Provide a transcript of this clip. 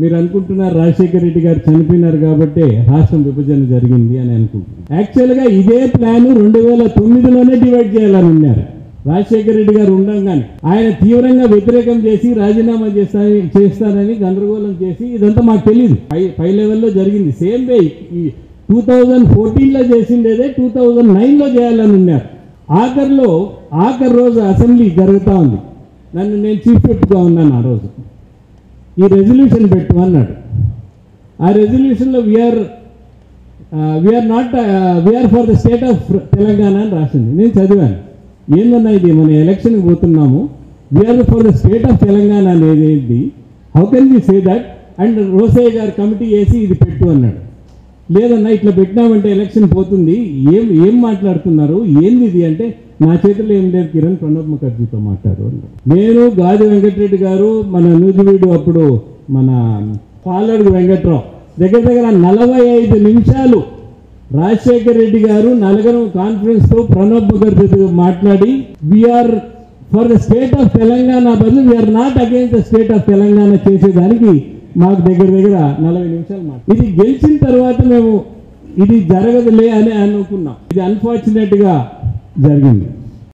మీరు అనుకుంటున్నారు రాజశేఖర రెడ్డి గారు చనిపోయినారు కాబట్టి రాష్ట్రం విభజన జరిగింది అని అనుకుంటున్నారు. యాక్చువల్గా ఇదే ప్లాన్ 2009లోనే డివైడ్ చేయాలని ఉన్నారు. రాజశేఖర రెడ్డి గారు ఉండగానే ఆయన తీవ్రంగా వ్యతిరేకం చేసి రాజీనామా చేస్తానని గందరగోళం చేసి ఇదంతా మాకు తెలియదు. పై లెవెల్లో జరిగింది. సేమ్ వే 2014లో చేసిండేదే 2009లో చేయాలని ఉన్నారు. ఆఖరి రోజు అసెంబ్లీ జరుగుతూ ఉంది. నేను చీఫ్ విప్గా ఉన్నాను. ఆ రోజు ఈ రెజల్యూషన్ పెట్టు అన్నాడు. ఆ రెజల్యూషన్లో we are for the state of Telangana అని రాసింది. నేను చదివాను. ఏందన్నా ఇది, మన ఎలక్షన్కి పోతున్నాము, we are for the state of Telangana అనేది, how can we say that? And Rosaiah గారు కమిటీ వేసి ఇది పెట్టు అన్నాడు. లేదన్నా ఇట్లా పెట్టినామంటే ఎలక్షన్ పోతుంది, ఏం మాట్లాడుతున్నారు, ఏంది ఇది అంటే, నా చేతిలో ఏం లేదు, కిరణ్ ప్రణబ్ ముఖర్జీతో మాట్లాడు అన్నాడు. నేను గాది వెంకటరెడ్డి గారు, మన నూజివీడు అప్పుడు మన పాలడుగు వెంకట్రావు దగ్గర 45 నిమిషాలు రాజశేఖర రెడ్డి గారు నలుగురు కాన్ఫరెన్స్తో ప్రణబ్ ముఖర్జీతో మాట్లాడి we are for the state of Telangana బదులు we are not against the state of Telangana చేసేదానికి మాకు దగ్గర 40 నిమిషాలు ఇది గెలిచిన తర్వాత మేము ఇది జరగదులే అని అనుకున్నాం. ఇది అన్ఫార్చునేట్గా జరిగింది.